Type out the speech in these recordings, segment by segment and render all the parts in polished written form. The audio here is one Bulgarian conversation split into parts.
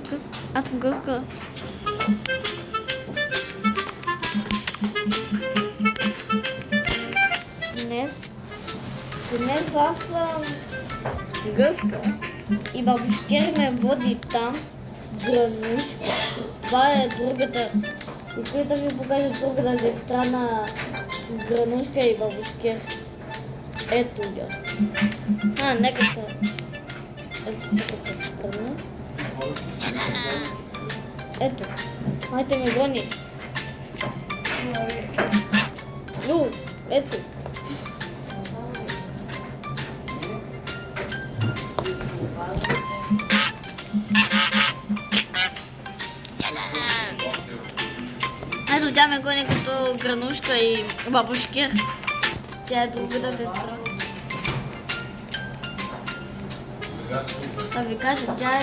къс. Аз съм гъска. Днес аз съм гъска и бабушкер ме води там в Гранушка. Това е другата, искам да ви покажа другата сестра на Гранушка и бабушкер. Ето я. Нека да... Ето, майте ме гони. Ето. Ето тя ме гони като Гранушка и бабушкер. Тя е другата сестра. Да ви кажа, тя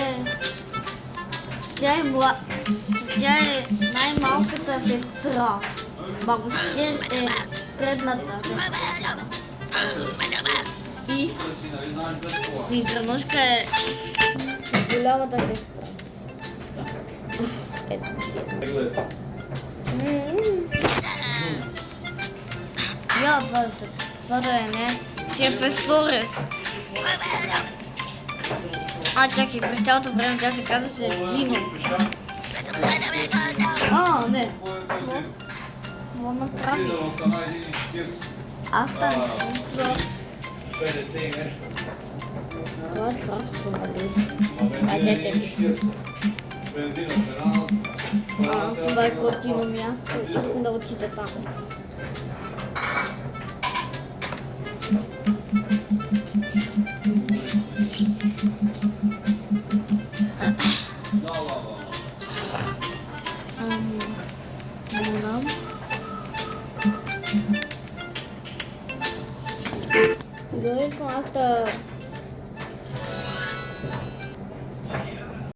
е най-малката сестра. Бабушкер е средната сестра. И Гранушка е голямата сестра. Я, това да е не. Си е песорес. Чакай, през цялото време тя се казва, че е Дино. Не. Какво направи? Аз там съм. Това е царство, нали? Дете ми. Това е готино място. Искам да отида там. Дори аз да